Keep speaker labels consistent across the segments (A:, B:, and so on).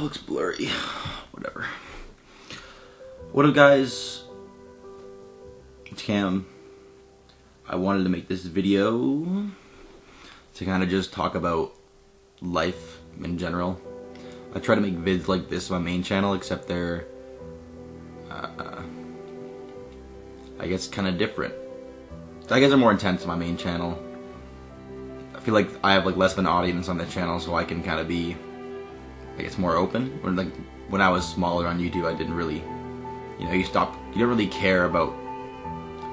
A: looks blurry. Whatever. What up, guys? It's Cam. I wanted to make this video to kind of just talk about life in general. I try to make vids like this on my main channel, except they're, I guess, kind of different. I guess they're more intense on my main channel. I feel like I have like less of an audience on this channel, so I can kind of be, I guess, more open. When I was smaller on YouTube, I didn't really, you don't really care about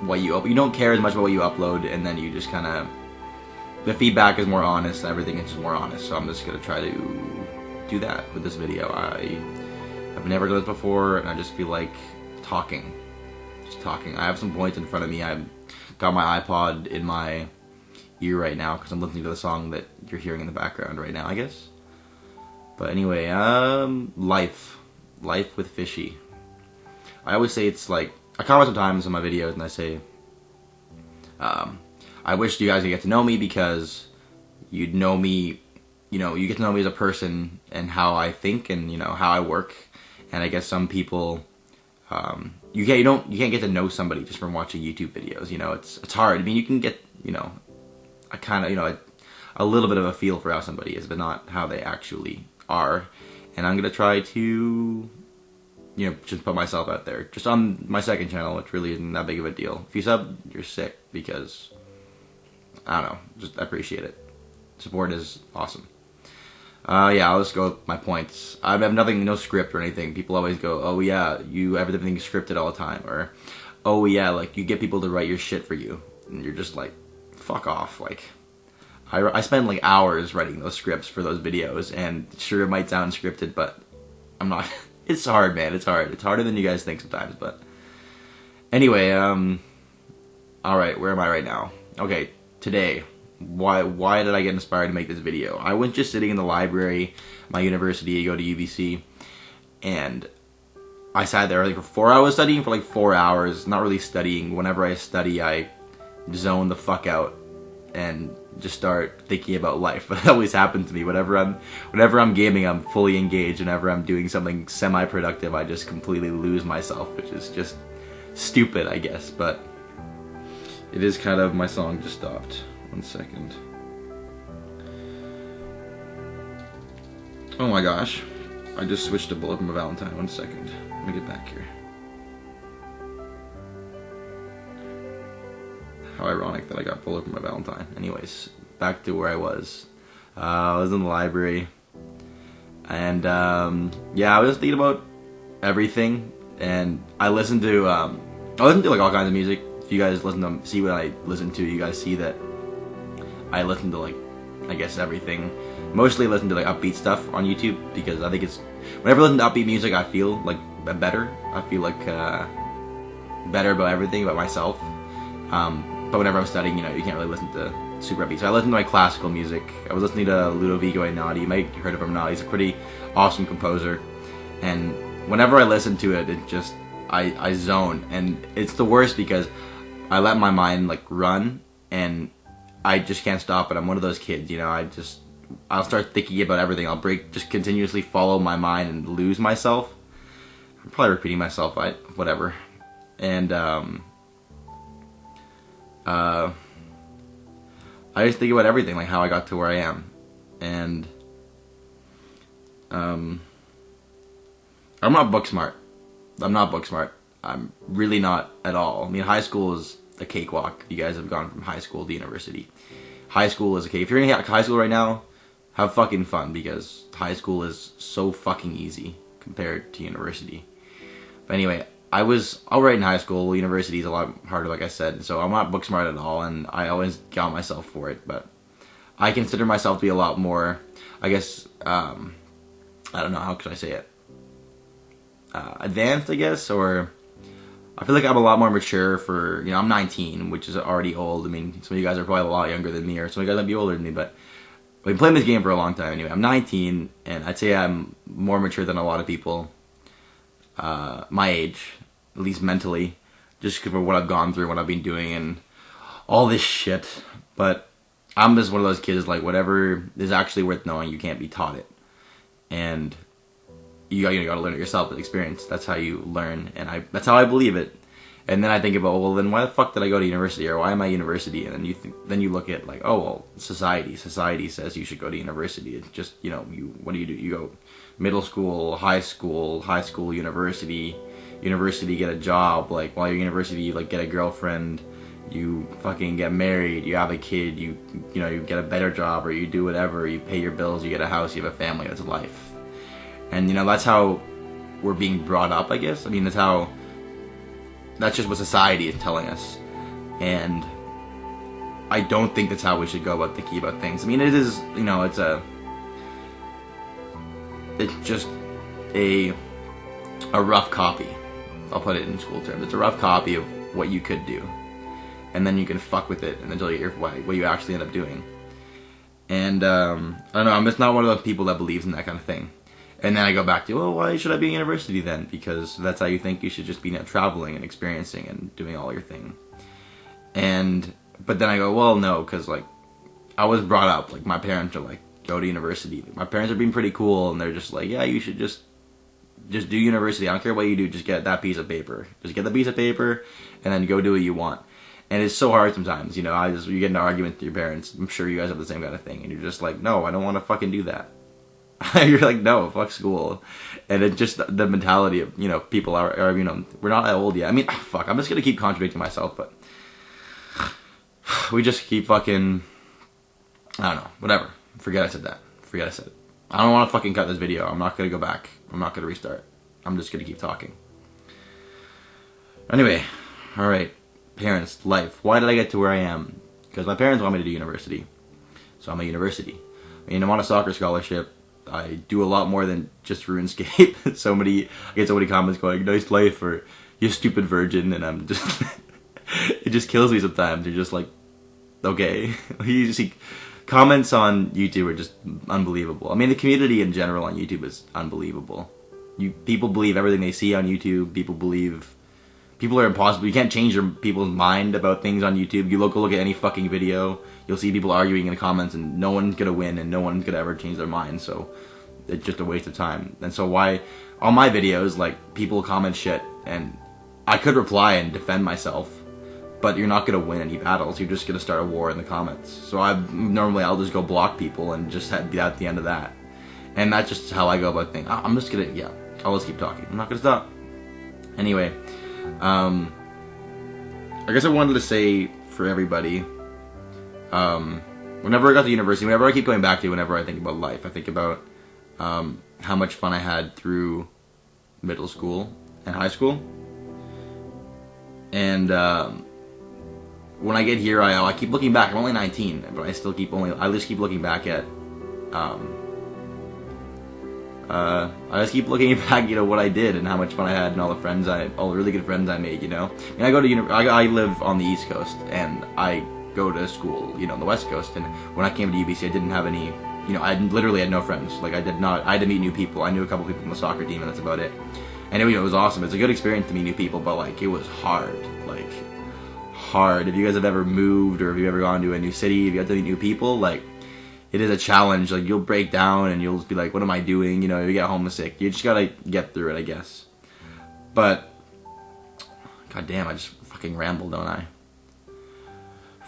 A: what you upload. You don't care as much about what you upload, and then you just kind of, the feedback is more honest, and everything is just more honest. So I'm just gonna try to do that with this video. I've never done this before, and I just feel like talking. I have some points in front of me. I've got my iPod in my ear right now because I'm listening to the song that you're hearing in the background right now, I guess. But anyway, life with Fishy. I always say it's like, I comment sometimes on my videos and I say, I wish you guys could get to know me because you'd know me, you get to know me as a person and how I think and, how I work. And I guess some people, you can't get to know somebody just from watching YouTube videos. It's hard. I mean, you can get, a kind of, a little bit of a feel for how somebody is, but not how they actually are. And I'm gonna try to, just put myself out there, just on my second channel, which really isn't that big of a deal. If you sub, you're sick, because I don't know, just appreciate it. Support is awesome. Yeah, I'll just go with my points. I have no script or anything. People always go, oh yeah, you have everything scripted all the time, or oh yeah, like you get people to write your shit for you, and you're just like, fuck off. Like, I spend like hours writing those scripts for those videos, and sure, it might sound scripted, but I'm not. It's hard, man. It's hard. It's harder than you guys think sometimes. But anyway, all right, where am I right now? Okay, today. Why did I get inspired to make this video? I was just sitting in the library, my university, I go to UBC, and I sat there like for 4 hours studying for like 4 hours, not really studying. Whenever I study, I zone the fuck out and just start thinking about life. That always happens to me. Whenever I'm gaming, I'm fully engaged. Whenever I'm doing something semi-productive, I just completely lose myself, which is just stupid, I guess. But it is kind of, my song just stopped. 1 second. Oh my gosh. I just switched to Bullet from a Valentine. 1 second. Let me get back here. How ironic that I got Bullet from a Valentine. Anyways, back to where I was. I was in the library. And yeah, I was thinking about everything. And I listened to like all kinds of music. If you guys see what I listen to, you guys see that I listen to, like, I guess everything. Mostly listen to like upbeat stuff on YouTube, because I think it's, whenever I listen to upbeat music, I feel like better. I feel like better about everything, about myself. But whenever I'm studying, you can't really listen to super upbeat. So I listen to my classical music. I was listening to Ludovico Einaudi. You might have heard of him. He's a pretty awesome composer. And whenever I listen to it, it just, I zone. And it's the worst because I let my mind like run, and I just can't stop it. I'm one of those kids, I'll start thinking about everything. I'll just continuously follow my mind and lose myself. I'm probably repeating myself, whatever. And I just think about everything, like how I got to where I am. And I'm not book smart. I'm really not at all. I mean, high school is a cakewalk. You guys have gone from high school to university. High school is a cake. If you're in high school right now, have fucking fun, because high school is so fucking easy compared to university. But anyway, I was alright in high school. University is a lot harder, like I said. So I'm not book smart at all, and I always got myself for it. But I consider myself to be a lot more, I guess, I don't know, how could I say it? Advanced, I guess, or I feel like I'm a lot more mature for, I'm 19, which is already old. I mean, some of you guys are probably a lot younger than me, or some of you guys might be older than me, but I've been playing this game for a long time anyway. I'm 19, and I'd say I'm more mature than a lot of people my age, at least mentally, just for what I've gone through, what I've been doing, and all this shit. But I'm just one of those kids, like, whatever is actually worth knowing, you can't be taught it. And you gotta learn it yourself with experience. That's how you learn, and that's how I believe it. And then I think about, well, then why the fuck did I go to university, or why am I at university? And then you look at like, oh well, society says you should go to university. It's just, you know, what do? You go middle school, high school, university, get a job. Like while you're at university, you like get a girlfriend, you fucking get married, you have a kid, you get a better job, or you do whatever, you pay your bills, you get a house, you have a family. That's life. And you know, that's how we're being brought up, I guess. I mean, that's just what society is telling us. And I don't think that's how we should go about thinking about things. I mean, it is, you know, it's just a rough copy. I'll put it in school terms. It's a rough copy of what you could do. And then you can fuck with it until you hear what you actually end up doing. And I don't know, I'm just not one of those people that believes in that kind of thing. And then I go back to, well, why should I be in university then? Because that's how you think you should just be, you know, traveling and experiencing and doing all your thing. But then I go, well, no, because like I was brought up, like my parents are like, go to university. My parents are being pretty cool, and they're just like, yeah, you should just do university. I don't care what you do, just get that piece of paper. Just get the piece of paper, and then go do what you want. And it's so hard sometimes, you know. You get in an argument with your parents. I'm sure you guys have the same kind of thing, and you're just like, no, I don't want to fucking do that. You're like, no, fuck school. And it's just the mentality of, you know, people are, you know, we're not that old yet. I mean, fuck, I'm just gonna keep contradicting myself, but we just keep fucking, I don't know, whatever. Forget I said that. Forget I said it. I don't want to fucking cut this video. I'm not gonna go back. I'm not gonna restart. I'm just gonna keep talking. Anyway, alright. Parents, life. Why did I get to where I am? Because my parents want me to do university. So I'm at university. I mean, I'm on a soccer scholarship. I do a lot more than just RuneScape. I get so many comments going, nice life, for you stupid virgin, and I'm just, it just kills me sometimes. You're just like, okay. You see, comments on YouTube are just unbelievable. I mean, the community in general on YouTube is unbelievable. People believe everything they see on YouTube. People are impossible. You can't change people's mind about things on YouTube. You look at any fucking video, you'll see people arguing in the comments, and no one's gonna win, and no one's gonna ever change their mind. So it's just a waste of time. And so why on my videos, like, people comment shit, and I could reply and defend myself, but you're not gonna win any battles. You're just gonna start a war in the comments. So I'll just go block people and just be at the end of that. And that's just how I go about things. I'm just gonna, yeah, I'll just keep talking. I'm not gonna stop. Anyway. I guess I wanted to say for everybody, whenever I got to university, whenever I keep going back to, whenever I think about life, I think about how much fun I had through middle school and high school. And when I get here, I keep looking back. I'm only 19, but I just keep looking back at I just keep looking back, you know, what I did and how much fun I had and all the really good friends I made, you know. And I live on the East Coast, and I go to school, you know, on the West Coast. And when I came to UBC, I didn't have any, you know, I literally had no friends. Like, I had to meet new people. I knew a couple people from the soccer team, and that's about it. And it was awesome. It's a good experience to meet new people, but like, it was hard. Like, hard. If you guys have ever moved, or if you've ever gone to a new city, if you have to meet new people, like, it is a challenge. Like, you'll break down and you'll just be like, what am I doing? You know, you get homesick. You just gotta get through it, I guess. But, god damn, I just fucking ramble, don't I?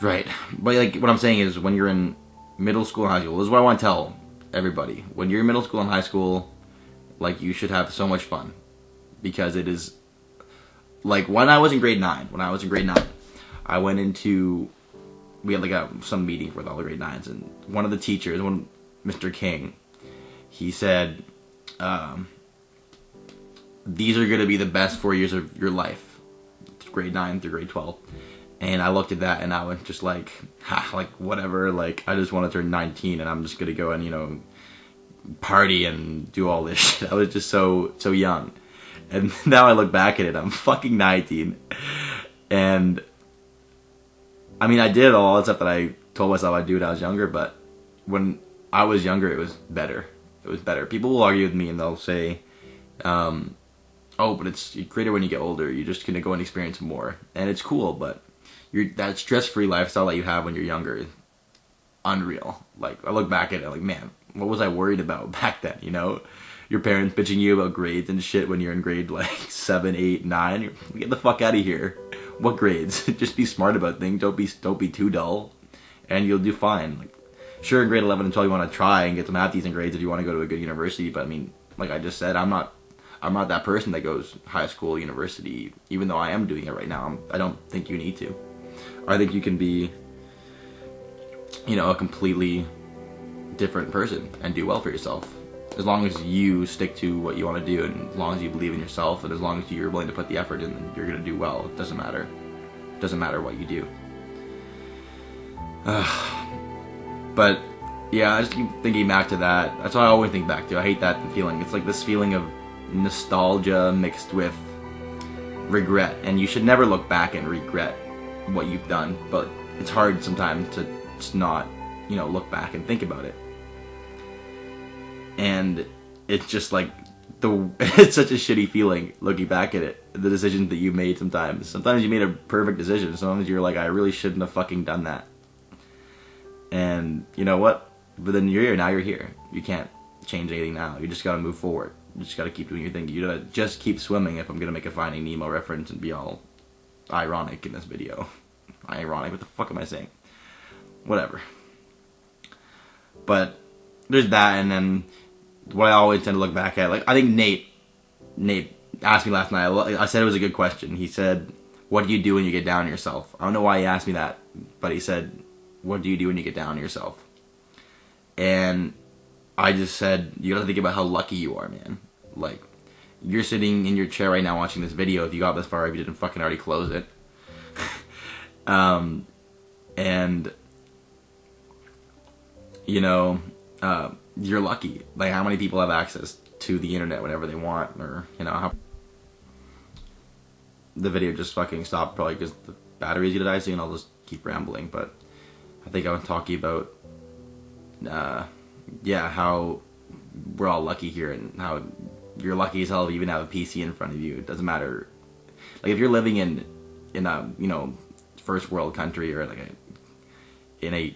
A: Right. But, like, what I'm saying is, when you're in middle school and high school, this is what I want to tell everybody. When you're in middle school and high school, like, you should have so much fun. Because it is, like, when I was in grade 9, I went into, we had like some meeting with all the grade 9s, and one of the teachers, Mr. King, he said, these are going to be the best 4 years of your life, grade 9 through grade 12. And I looked at that and I was just like, like, whatever, like, I just want to turn 19 and I'm just going to go and, you know, party and do all this shit. I was just so young. And now I look back at it, I'm fucking 19. And I mean, I did all that stuff that I told myself I'd do when I was younger, but when I was younger, it was better. It was better. People will argue with me and they'll say, oh, but it's greater when you get older. You're just going to go and experience more. And it's cool, but that stress-free lifestyle that you have when you're younger is unreal. Like, I look back at it like, man, what was I worried about back then, you know? your parents bitching you about grades and shit when you're in grade like 7, 8, 9. Get the fuck out of here. What grades? Just be smart about things. Don't be too dull, and you'll do fine. Like, sure, in grade 11 and 12 you want to try and get some half decent grades if you want to go to a good university. But I mean, like I just said, I'm not that person that goes high school, university. Even though I am doing it right now, I don't think you need to. I think you can be, a completely different person and do well for yourself. As long as you stick to what you want to do, and as long as you believe in yourself, and as long as you're willing to put the effort in, then you're going to do well. It doesn't matter. It doesn't matter what you do. But, yeah, I just keep thinking back to that. That's what I always think back to. I hate that feeling. It's like this feeling of nostalgia mixed with regret. And you should never look back and regret what you've done. But it's hard sometimes to just not, look back and think about it. And it's just like it's such a shitty feeling looking back at it. The decisions that you made sometimes. Sometimes you made a perfect decision. Sometimes you're like, I really shouldn't have fucking done that. And you know what? But then you're here. Now you're here. You can't change anything now. You just gotta move forward. You just gotta keep doing your thing. You gotta just keep swimming if I'm gonna make a Finding Nemo reference and be all ironic in this video. Ironic? What the fuck am I saying? Whatever. But there's that, and then what I always tend to look back at, like, I think Nate asked me last night, I said it was a good question. He said, what do you do when you get down on yourself? I don't know why he asked me that, but he said, what do you do when you get down on yourself? And I just said, you gotta think about how lucky you are, man. Like, you're sitting in your chair right now watching this video, if you got this far, if you didn't fucking already close it. And, you're lucky. Like, how many people have access to the internet whenever they want, or, how... The video just fucking stopped probably because the battery's gonna die soon. I'll just keep rambling, but I think I was talking about, how we're all lucky here, and how you're lucky as hell to even have a PC in front of you. It doesn't matter. Like, if you're living in a, first world country, or like in a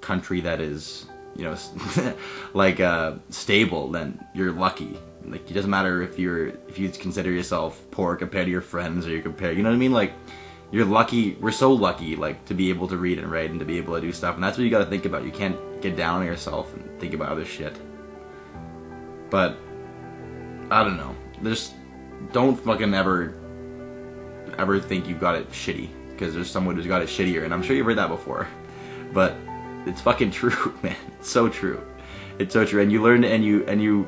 A: country that is, stable, then you're lucky. Like, it doesn't matter if you consider yourself poor compared to your friends, or you compare, you know what I mean? Like, you're lucky. We're so lucky, like, to be able to read and write and to be able to do stuff, and that's what you gotta think about. You can't get down on yourself and think about other shit. But I don't know. Just don't fucking ever think you've got it shitty, because there's someone who's got it shittier, and I'm sure you've heard that before. But it's fucking true, man. It's so true. It's so true. And you learn, and you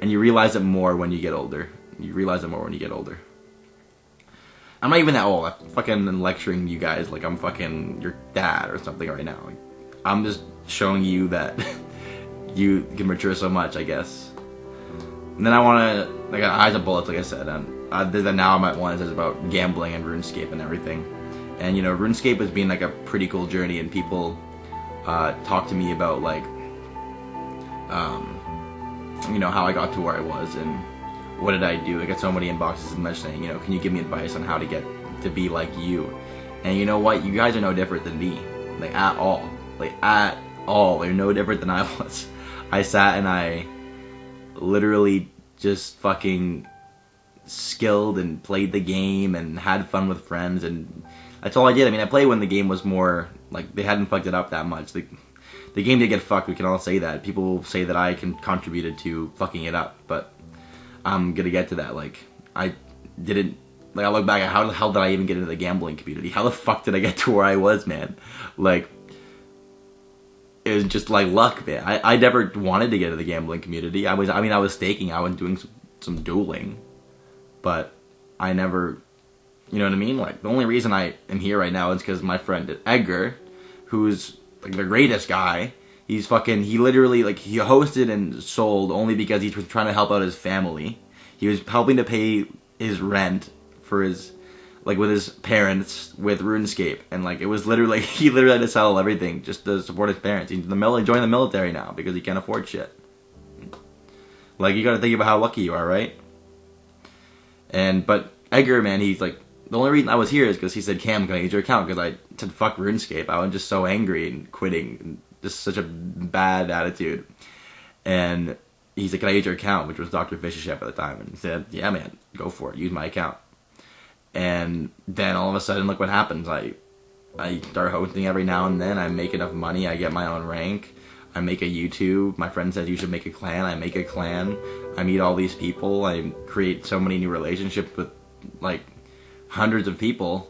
A: realize it more when you get older. I'm not even that old. I'm fucking lecturing you guys like I'm fucking your dad or something right now. Like, I'm just showing you that you can mature so much, I guess. And then I want to, like, Eyes of Bullets, like I said, and then now I'm at one that says about gambling and RuneScape and everything. And, RuneScape has been, like, a pretty cool journey, and people talk to me about, like, how I got to where I was, and what did I do. I get so many inboxes and messages saying, can you give me advice on how to get to be like you? And you know what? You guys are no different than me. Like, at all. Like, at all. You're no different than I was. I sat and I literally just fucking skilled and played the game and had fun with friends, and that's all I did. I mean, I played when the game was more, like, they hadn't fucked it up that much. The game did get fucked, we can all say that. People will say that I contributed to fucking it up, but I'm gonna get to that. Like, I didn't, like, I look back at how the hell did I even get into the gambling community? How the fuck did I get to where I was, man? Like, it was just like luck, man. I never wanted to get into the gambling community. I was staking, I was doing some dueling, but I never, you know what I mean? Like, the only reason I am here right now is because my friend Edgar, who's, like, the greatest guy, he literally, like, he hosted and sold only because he was trying to help out his family. He was helping to pay his rent for his, like, with his parents with RuneScape, and, like, it was literally, he literally had to sell everything just to support his parents. He's joined the military now because he can't afford shit. Like, you gotta think about how lucky you are, right? But Edgar, man, he's like, the only reason I was here is because he said, Cam, can I use your account? Because I said, fuck RuneScape. I was just so angry and quitting, and just such a bad attitude. And he's like, can I use your account? Which was Dr. Fishy at the time. And he said, yeah, man, go for it. Use my account. And then all of a sudden, look what happens. I start hosting every now and then. I make enough money. I get my own rank. I make a YouTube. My friend says you should make a clan. I make a clan. I meet all these people. I create so many new relationships with like hundreds of people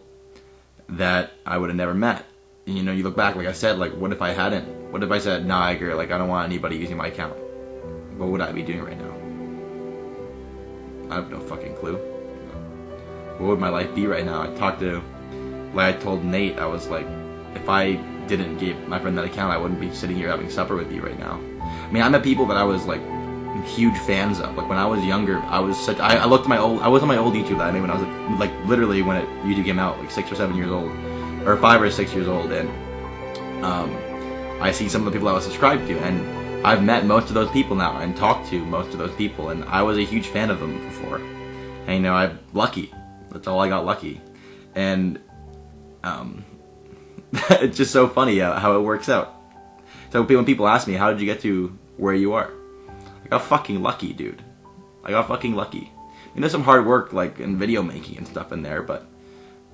A: that I would have never met. And, you know, you look back, like I said, like what if I hadn't? What if I said, nah, Iger, like I don't want anybody using my account? What would I be doing right now? I have no fucking clue. What would my life be right now? I told Nate, I was like, if I didn't give my friend that account, I wouldn't be sitting here having supper with you right now. I mean, I met people that I was like huge fans of. Like when I was younger, I was I looked at I was on my old YouTube that I made when I was like literally when YouTube came out, like 6 or 7 years old, or 5 or 6 years old, and I see some of the people I was subscribed to, and I've met most of those people now and talked to most of those people, and I was a huge fan of them before. And you know, I'm lucky. That's all I got, lucky. And it's just so funny how it works out. So when people ask me, how did you get to where you are? I got fucking lucky, dude. I got fucking lucky. I mean, there's some hard work, like, in video making and stuff in there, but,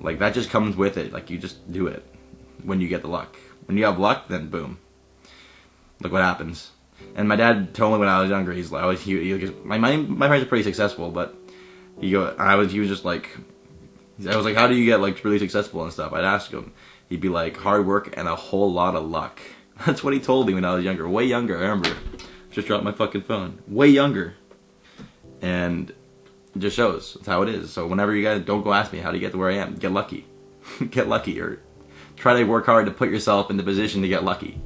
A: like, that just comes with it. Like, you just do it when you get the luck. When you have luck, then boom. Look what happens. And my dad told me when I was younger, he's like, my parents are pretty successful, but he was just like, I was like, how do you get, like, really successful and stuff? I'd ask him. He'd be like, hard work and a whole lot of luck. That's what he told me when I was younger. Way younger, I remember. Just dropped my fucking phone. Way younger. And it just shows. That's how it is. So whenever you guys, don't go ask me how do you get to where I am. Get lucky. Get lucky. Or try to work hard to put yourself in the position to get lucky.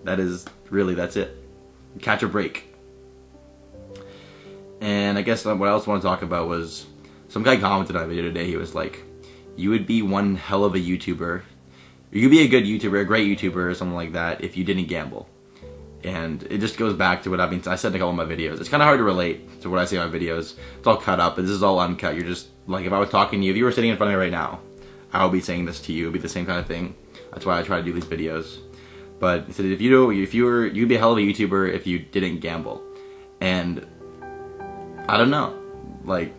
A: That's it. Catch a break. And I guess what else I want to talk about was, some guy commented on a video today. He was like, you would be one hell of a YouTuber. You could be a good YouTuber, a great YouTuber, or something like that if you didn't gamble. And it just goes back to what I said in a couple of my videos. It's kind of hard to relate to what I say in my videos. It's all cut up, and this is all uncut. You're just, like, if I was talking to you, if you were sitting in front of me right now, I would be saying this to you. It would be the same kind of thing. That's why I try to do these videos. But so you'd be a hell of a YouTuber if you didn't gamble. And I don't know, like,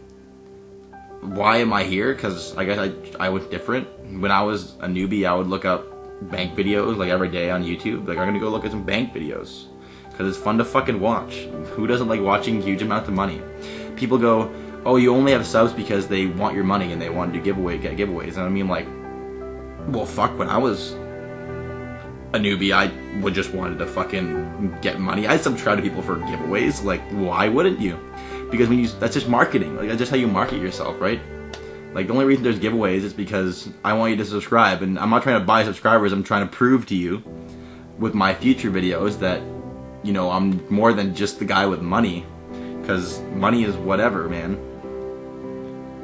A: why am I here? Because I guess I was different. When I was a newbie, I would look up bank videos like every day on YouTube. Like, I'm gonna go look at some bank videos because it's fun to fucking watch. Who doesn't like watching huge amounts of money? People go, oh, you only have subs because they want your money and they want to get giveaways. And I mean, like, well, fuck, when I was a newbie, I would just wanted to fucking get money. I subscribe to people for giveaways. Like, why wouldn't you? Because that's just marketing. Like, that's just how you market yourself, right? Like, the only reason there's giveaways is because I want you to subscribe, and I'm not trying to buy subscribers. I'm trying to prove to you with my future videos that, you know, I'm more than just the guy with money. Because money is whatever, man.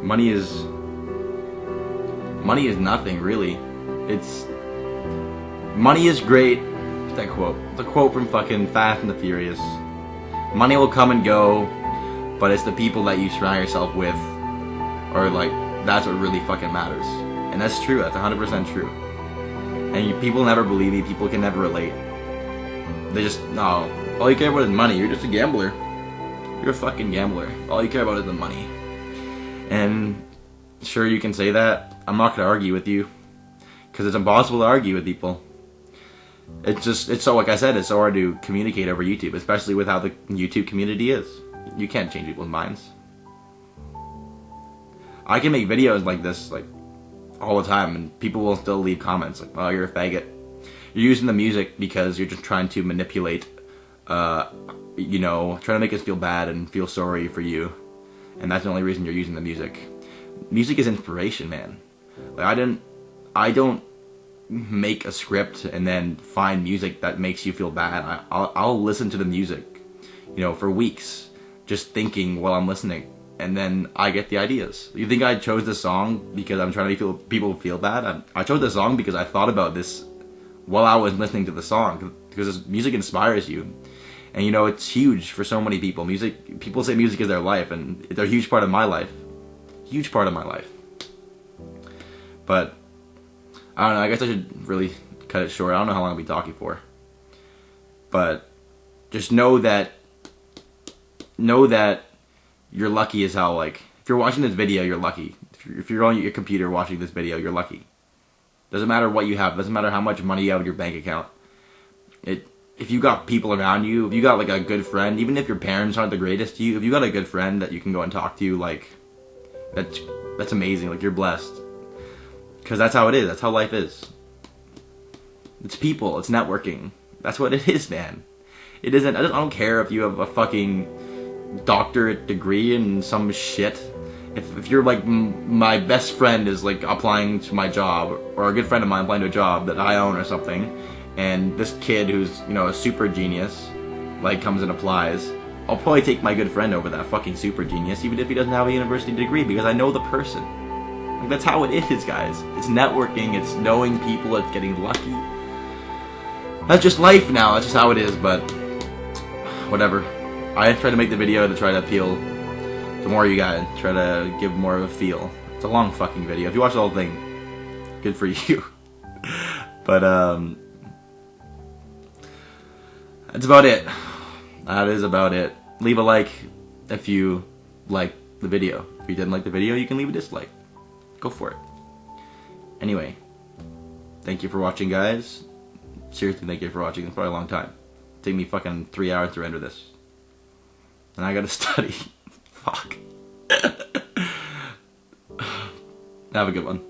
A: Money is nothing, really. Money is great. What's that quote? It's a quote from fucking Fast and the Furious. Money will come and go, but it's the people that you surround yourself with, or like, that's what really fucking matters. And that's true. That's 100% true. And people never believe me. People can never relate. They just, no, all you care about is money. You're just a gambler. You're a fucking gambler. All you care about is the money. And sure, you can say that. I'm not gonna argue with you, because it's impossible to argue with people. It's so, like I said, it's so hard to communicate over YouTube, especially with how the YouTube community is. You can't change people's minds. I can make videos like this, like, all the time, and people will still leave comments like, oh, you're a faggot. You're using the music because you're just trying to manipulate, you know, trying to make us feel bad and feel sorry for you. And that's the only reason you're using the music. Music is inspiration, man. Like, I don't make a script and then find music that makes you feel bad. I'll listen to the music, you know, for weeks, just thinking while I'm listening, and then I get the ideas. You think I chose this song because I'm trying to make people feel bad? I chose this song because I thought about this while I was listening to the song, because music inspires you. And you know, it's huge for so many people. People say music is their life, and it's a huge part of my life. Huge part of my life. But I don't know, I guess I should really cut it short. I don't know how long I'll be talking for. But just know that know that you're lucky as hell. Like, if you're watching this video, you're lucky. If you're on your computer watching this video, you're lucky. Doesn't matter what you have. Doesn't matter how much money you have in your bank account. If you got people around you, if you got like a good friend, even if your parents aren't the greatest to you, if you got a good friend that you can go and talk to, like, that's amazing. Like, you're blessed. Because that's how it is. That's how life is. It's people. It's networking. That's what it is, man. It isn't. I don't care if you have a fucking doctorate degree in some shit. If you're like, my best friend is like applying to my job, or a good friend of mine applying to a job that I own or something, and this kid who's, you know, a super genius, like, comes and applies, I'll probably take my good friend over that fucking super genius, even if he doesn't have a university degree, because I know the person. Like, that's how it is, guys. It's networking, it's knowing people, it's getting lucky. That's just life now, that's just how it is, but whatever. I try to make the video to try to appeal to more of you guys, try to give more of a feel. It's a long fucking video. If you watch the whole thing, good for you. But, that's about it. That is about it. Leave a like if you like the video. If you didn't like the video, you can leave a dislike. Go for it. Anyway, thank you for watching, guys. Seriously, thank you for watching. It's probably a long time. It took me fucking 3 hours to render this. And I gotta study. Fuck. Have a good one.